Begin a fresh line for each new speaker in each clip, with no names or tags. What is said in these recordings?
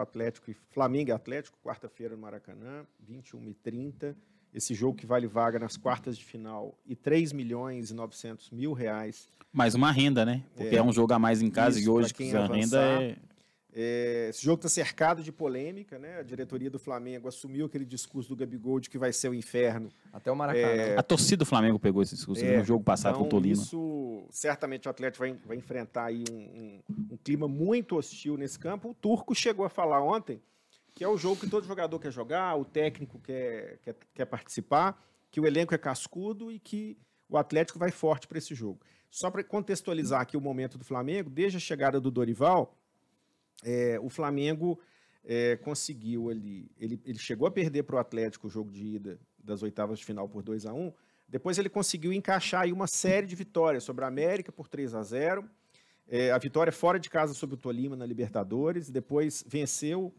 Atlético e Flamengo e Atlético, quarta-feira no Maracanã, 21h30. Esse jogo que vale vaga nas quartas de final e R$3.900.000.
Mais uma renda, né? Porque é um jogo a mais em casa e hoje
quem
a renda
esse jogo está cercado de polêmica, né? A diretoria do Flamengo assumiu aquele discurso do Gabigol de que vai ser o inferno.
Até o Maracanã.
A torcida do Flamengo pegou esse discurso no jogo passado com o Tolima.
Isso, certamente o Atlético vai enfrentar aí um clima muito hostil nesse campo. O Turco chegou a falar ontem que é o jogo que todo jogador quer jogar, o técnico quer participar, que o elenco é cascudo e que o Atlético vai forte para esse jogo. Só para contextualizar aqui o momento do Flamengo, desde a chegada do Dorival, o Flamengo conseguiu ali, ele chegou a perder para o Atlético o jogo de ida das oitavas de final por 2-1, depois ele conseguiu encaixar aí uma série de vitórias sobre a América por 3-0, a vitória fora de casa sobre o Tolima na Libertadores, depois venceu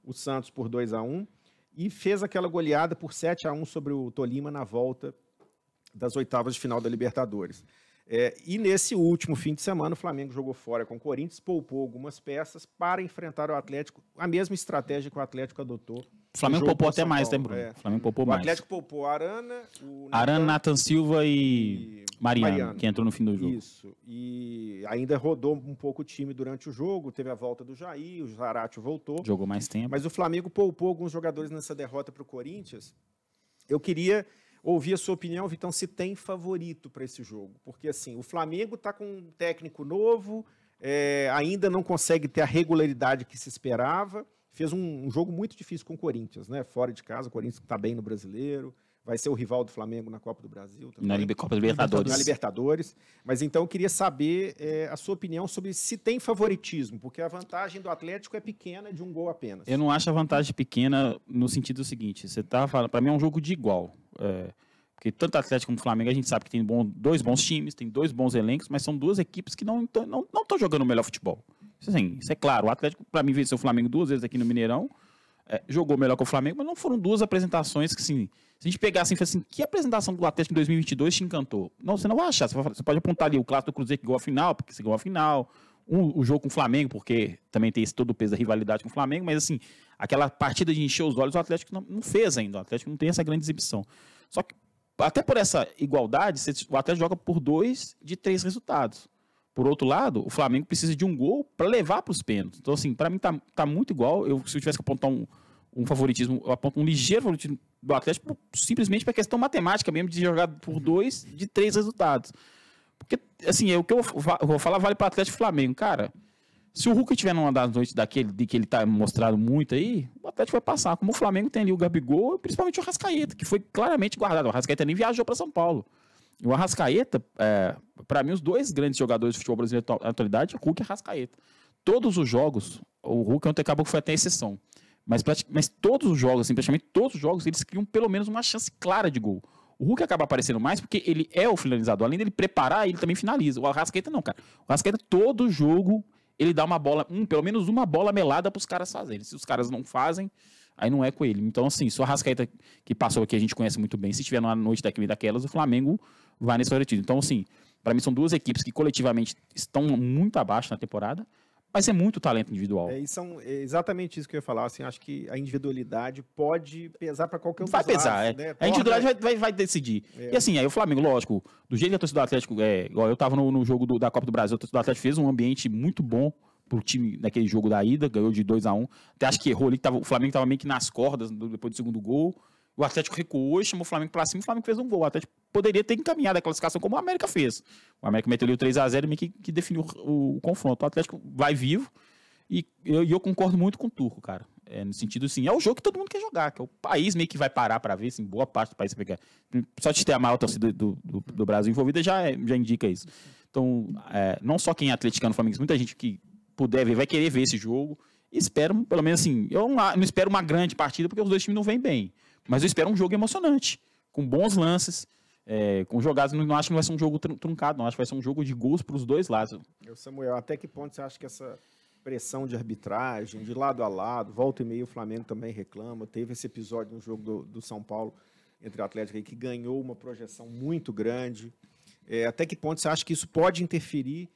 o Santos por 2-1 e fez aquela goleada por 7-1 sobre o Tolima na volta das oitavas de final da Libertadores. E nesse último fim de semana, o Flamengo jogou fora com o Corinthians, poupou algumas peças para enfrentar o Atlético, a mesma estratégia que o Atlético adotou.
O Flamengo poupou até mais, né, Bruno? O Flamengo poupou mais.
O Atlético poupou Arana,
Nathan Silva e Mariano, que entrou no fim do jogo.
Isso, e ainda rodou um pouco o time durante o jogo, teve a volta do Jair, o Zaratio voltou.
Jogou mais tempo.
Mas o Flamengo poupou alguns jogadores nessa derrota para o Corinthians. Eu queria ouvir a sua opinião, Vitão, se tem favorito para esse jogo. Porque, assim, o Flamengo está com um técnico novo, ainda não consegue ter a regularidade que se esperava. Fez um jogo muito difícil com o Corinthians, né? Fora de casa, o Corinthians está bem no Brasileiro. Vai ser o rival do Flamengo na Copa do Brasil também.
Na Copa Libertadores.
Na Libertadores. Mas então eu queria saber a sua opinião sobre se tem favoritismo, porque a vantagem do Atlético é pequena, de um gol apenas.
Eu não acho a vantagem pequena no sentido seguinte, você tá falando, para mim é um jogo de igual. Porque tanto Atlético como Flamengo a gente sabe que tem dois bons times, tem dois bons elencos, mas são duas equipes que não estão jogando o melhor futebol. Isso é claro. O Atlético, para mim, venceu o Flamengo 2 vezes aqui no Mineirão, jogou melhor que o Flamengo, mas não foram duas apresentações que, assim, se a gente pegar assim, assim, que apresentação do Atlético em 2022 te encantou? Não, você não vai achar. Você pode apontar ali o clássico do Cruzeiro que ganhou a final, porque você ganhou a final, o jogo com o Flamengo, porque também tem todo o peso da rivalidade com o Flamengo, mas assim, aquela partida de encher os olhos, o Atlético não fez ainda. O Atlético não tem essa grande exibição. Só que, até por essa igualdade, o Atlético joga por 2 de 3 resultados. Por outro lado, o Flamengo precisa de um gol para levar para os pênaltis. Então, assim, para mim tá muito igual. Se eu tivesse que apontar um favoritismo, eu aponto um ligeiro favoritismo do Atlético, simplesmente para questão matemática mesmo, de jogar por 2 de 3 resultados. Porque, assim, o que eu vou falar vale para Atlético e Flamengo. Cara, se o Hulk tiver numa das noites de que ele tá mostrado muito aí, o Atlético vai passar. Como o Flamengo tem ali o Gabigol, principalmente o Arrascaeta, que foi claramente guardado. O Arrascaeta nem viajou para São Paulo. E o Arrascaeta, para mim, os dois grandes jogadores de futebol brasileiro na atualidade, o Hulk e o Arrascaeta. Todos os jogos, o Hulk ontem acabou que foi até exceção. Mas todos os jogos, assim, praticamente todos os jogos, eles criam pelo menos uma chance clara de gol. O Hulk acaba aparecendo mais porque ele é o finalizador. Além dele preparar, ele também finaliza. O Arrascaeta não, cara. O Arrascaeta, todo jogo, ele dá uma bola, pelo menos uma bola melada para os caras fazerem. Se os caras não fazem, aí não é com ele. Então, assim, se o Arrascaeta, que passou aqui, a gente conhece muito bem, se estiver numa noite daquelas, o Flamengo vai nesse favoritismo. Então, assim, para mim são duas equipes que coletivamente estão muito abaixo na temporada, mas é muito talento individual.
É exatamente isso que eu ia falar. Assim, acho que a individualidade pode pesar para qualquer um dos
lados. Vai pesar,
né?
A individualidade vai decidir. E assim, aí o Flamengo, lógico, do jeito que a torcida do Atlético, igual eu estava no jogo da Copa do Brasil, a torcida do Atlético fez um ambiente muito bom pro time naquele jogo da ida, ganhou de 2-1. Até acho que errou ali, o Flamengo estava meio que nas cordas depois do segundo gol. O Atlético recuou e chamou o Flamengo para cima e o Flamengo fez um gol. O Atlético poderia ter encaminhado a classificação como o América fez. O América meteu ali o 3-0 e meio que definiu o confronto. O Atlético vai vivo. E eu concordo muito com o Turco, cara. No sentido, assim, é o jogo que todo mundo quer jogar, que é o país meio que vai parar para ver, assim, boa parte do país vai pegar. Só de ter a maior torcida do Brasil envolvida já indica isso. Então, não só quem é atleticano, Flamengo, muita gente que puder ver, vai querer ver esse jogo. E espero, pelo menos assim, eu não espero uma grande partida, porque os dois times não vêm bem. Mas eu espero um jogo emocionante, com bons lances, com jogadas. Não acho que não vai ser um jogo truncado, não. Acho que vai ser um jogo de gols para os dois lados.
Samuel, até que ponto você acha que essa pressão de arbitragem, de lado a lado, volta e meia o Flamengo também reclama, teve esse episódio no jogo do São Paulo entre o Atlético aí, que ganhou uma projeção muito grande, até que ponto você acha que isso pode interferir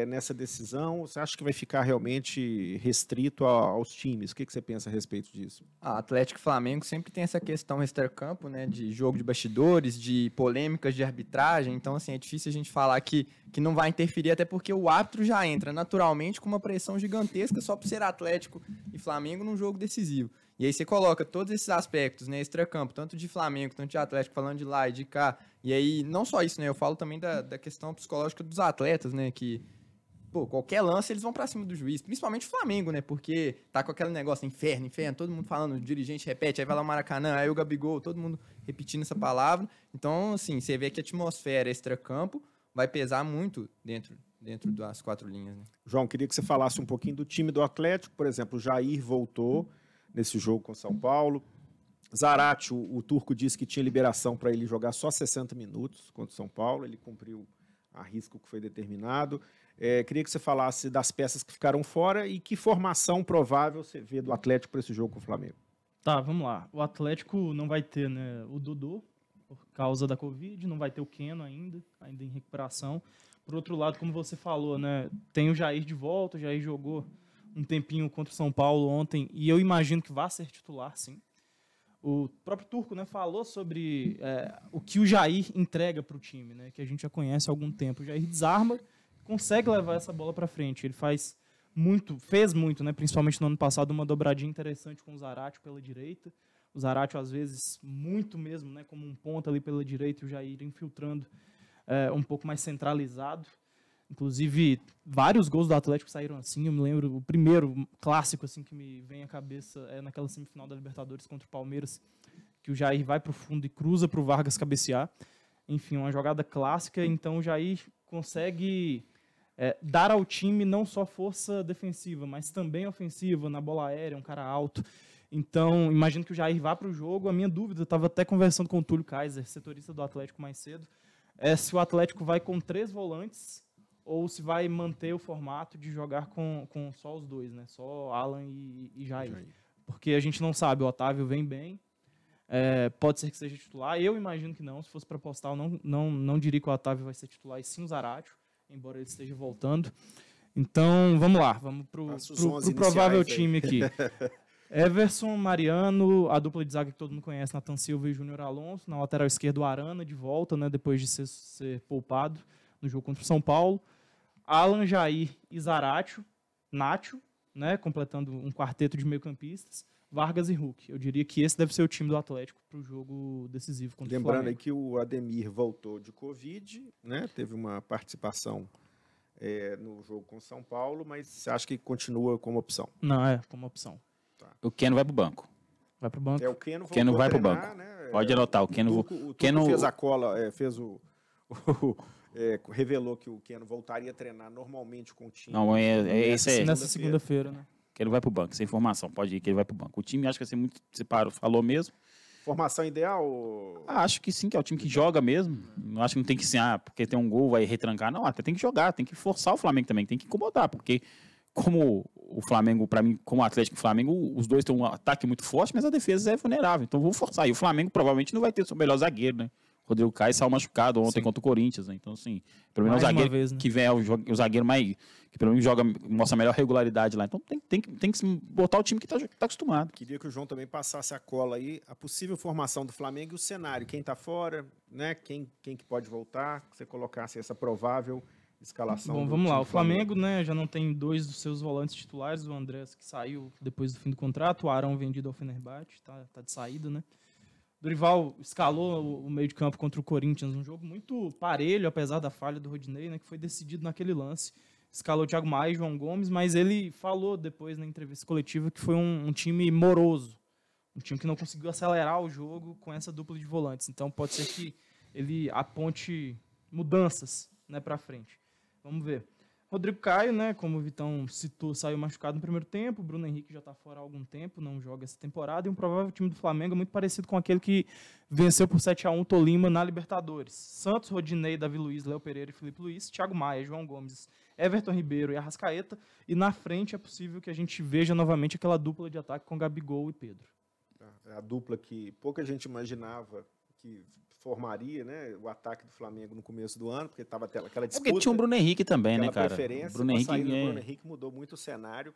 nessa decisão? Você acha que vai ficar realmente restrito aos times? O que você pensa a respeito disso?
Atlético e Flamengo sempre tem essa questão extracampo, né, de jogo de bastidores, de polêmicas de arbitragem. Então, assim, é difícil a gente falar que não vai interferir, até porque o árbitro já entra naturalmente com uma pressão gigantesca só por ser Atlético e Flamengo num jogo decisivo. E aí você coloca todos esses aspectos, né, extracampo, tanto de Flamengo, tanto de Atlético, falando de lá e de cá. E aí, não só isso, né, eu falo também da questão psicológica dos atletas, né, que, pô, qualquer lance eles vão pra cima do juiz, principalmente o Flamengo, né, porque tá com aquele negócio, inferno, inferno, todo mundo falando, o dirigente repete, aí vai lá o Maracanã, aí o Gabigol, todo mundo repetindo essa palavra. Então, assim, você vê que a atmosfera extracampo vai pesar muito dentro das 4 linhas, né.
João, queria que você falasse um pouquinho do time do Atlético. Por exemplo, o Jair voltou nesse jogo com São Paulo. Zarate, o turco disse que tinha liberação para ele jogar só 60 minutos contra o São Paulo. Ele cumpriu a risco que foi determinado. Queria que você falasse das peças que ficaram fora e que formação provável você vê do Atlético para esse jogo com o Flamengo.
Tá, vamos lá. O Atlético não vai ter, né, o Dodô, por causa da Covid, não vai ter o Keno ainda em recuperação. Por outro lado, como você falou, né, tem o Jair de volta, o Jair jogou um tempinho contra o São Paulo ontem, e eu imagino que vai ser titular, sim. O próprio Turco, né, falou sobre o que o Jair entrega para o time, né, que a gente já conhece há algum tempo. O Jair desarma, consegue levar essa bola para frente. Ele fez muito, né, principalmente no ano passado, uma dobradinha interessante com o Zarate pela direita. O Zarate, às vezes, muito mesmo, né, como um ponta ali pela direita, e o Jair infiltrando um pouco mais centralizado. Inclusive, vários gols do Atlético saíram assim. Eu me lembro, o primeiro clássico assim que me vem à cabeça é naquela semifinal da Libertadores contra o Palmeiras, que o Jair vai para o fundo e cruza para o Vargas cabecear. Enfim, uma jogada clássica. Então, o Jair consegue dar ao time não só força defensiva, mas também ofensiva, na bola aérea, um cara alto. Então, imagino que o Jair vá para o jogo. A minha dúvida, eu estava até conversando com o Túlio Kaiser, setorista do Atlético mais cedo, é se o Atlético vai com 3 volantes ou se vai manter o formato de jogar com só os dois, né? Só Alan e Jair. Porque a gente não sabe, o Otávio vem bem, pode ser que seja titular. Eu imagino que não, se fosse para apostar, eu não diria que o Otávio vai ser titular, e sim o Zaratio, embora ele esteja voltando. Então, vamos lá, vamos para o provável time aqui. Everson, Mariano, a dupla de zaga que todo mundo conhece, Nathan Silva e Júnior Alonso. Na lateral esquerda, o Arana, de volta, né, depois de ser poupado no jogo contra o São Paulo. Alan, Jair e Zaratio, Nacho, né, completando um quarteto de meio-campistas. Vargas e Hulk. Eu diria que esse deve ser o time do Atlético para o jogo decisivo contra o Flamengo.
Lembrando aí que o Ademir voltou de Covid, né, teve uma participação no jogo com o São Paulo, mas você acha que continua como opção?
Não, como opção.
Tá. O Keno vai pro banco.
Vai pro banco?
O Keno
vai
pro
banco.
Né?
Pode anotar. O Keno
fez a cola, revelou que o Keno voltaria a treinar normalmente com o time.
Não,
nessa segunda-feira, né?
Que ele vai pro banco. Essa informação, pode ir que ele vai pro banco. O time acho que vai ser muito separado, falou mesmo.
Formação ideal?
Acho que sim, que é o time que joga mesmo. Não acho que não tem que ser, porque tem um gol, vai retrancar. Não, até tem que jogar, tem que forçar o Flamengo também, tem que incomodar, porque como o Flamengo, para mim, como o Atlético e o Flamengo, os dois têm um ataque muito forte, mas a defesa é vulnerável. Então vou forçar. E o Flamengo provavelmente não vai ter o seu melhor zagueiro, né? Rodrigo Caio saiu machucado ontem contra o Corinthians, né? Então, assim, pelo menos o zagueiro
vez, né?
que vem o zagueiro mais. Que pelo menos mostra a melhor regularidade lá. Então tem que botar o time que tá acostumado.
Queria que o João também passasse a cola aí, a possível formação do Flamengo e o cenário. Quem tá fora, né? Quem que pode voltar, que você colocasse essa provável escalação.
Bom, vamos lá. O Flamengo, né, já não tem 2 dos seus volantes titulares, o Andrés, que saiu depois do fim do contrato, o Arão vendido ao Fenerbahçe, tá de saída, né? Dorival escalou o meio de campo contra o Corinthians, um jogo muito parelho, apesar da falha do Rodinei, né, que foi decidido naquele lance. Escalou Thiago Maia e João Gomes, mas ele falou depois na entrevista coletiva que foi um time moroso, um time que não conseguiu acelerar o jogo com essa dupla de volantes. Então pode ser que ele aponte mudanças, né, para frente. Vamos ver. Rodrigo Caio, né, como o Vitão citou, saiu machucado no primeiro tempo. Bruno Henrique já está fora há algum tempo, não joga essa temporada. E um provável time do Flamengo é muito parecido com aquele que venceu por 7-1 o Tolima na Libertadores. Santos, Rodinei, Davi Luiz, Léo Pereira e Felipe Luiz, Thiago Maia, João Gomes, Everton Ribeiro e Arrascaeta. E na frente é possível que a gente veja novamente aquela dupla de ataque com Gabigol e Pedro.
A dupla que pouca gente imaginava que formaria, né, o ataque do Flamengo no começo do ano, porque estava aquela
É
disputa.
porque tinha o Bruno Henrique também, né,
aquela
cara?
preferência.
Bruno
Com a
Henrique,
saída do Bruno Henrique mudou muito o cenário.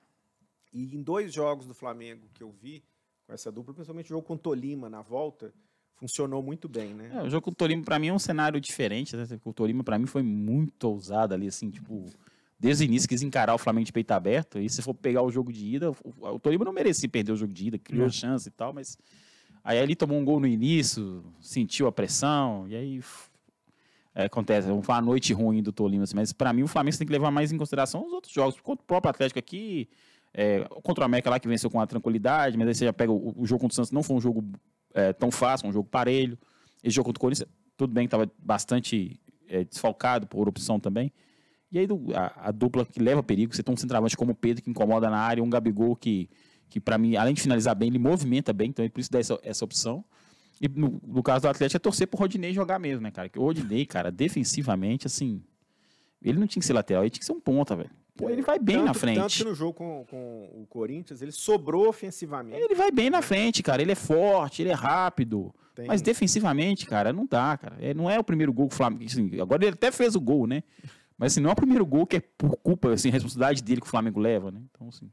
E em 2 jogos do Flamengo que eu vi com essa dupla, principalmente o jogo com o Tolima na volta, funcionou muito bem, né?
o jogo com o Tolima, pra mim, é um cenário diferente. Né? O Tolima, pra mim, foi muito ousado ali, assim, tipo... Desde o início quis encarar o Flamengo de peito aberto. E se for pegar o jogo de ida, o Tolima não merecia perder o jogo de ida, criou chance e tal, mas... Aí ele tomou um gol no início, sentiu a pressão, e aí... acontece, foi uma noite ruim do Tolima, assim, mas pra mim o Flamengo tem que levar mais em consideração os outros jogos. Contra o próprio Atlético aqui, contra o América lá que venceu com a tranquilidade, mas aí você já pega o jogo contra o Santos, não foi um jogo tão fácil, um jogo parelho. Esse jogo contra o Corinthians, tudo bem que estava bastante desfalcado por opção também. E aí a dupla que leva perigo, você tem um centroavante como o Pedro que incomoda na área, um Gabigol que pra mim, além de finalizar bem, ele movimenta bem, então é por isso dá essa opção. E no caso do Atlético é torcer pro Rodinei jogar mesmo, né, cara? Que o Rodinei, cara, defensivamente, assim, ele não tinha que ser lateral, ele tinha que ser um ponta, velho. Pô, ele vai bem na frente.
Tanto que no jogo com o Corinthians, ele sobrou ofensivamente.
Ele vai bem na frente, cara. Ele é forte, ele é rápido. Mas defensivamente, cara, não dá, cara. Não é o primeiro gol que o Flamengo... Assim, agora ele até fez o gol, né? Mas assim, não é o primeiro gol que é por culpa, assim, responsabilidade dele que o Flamengo leva, né? Então, assim...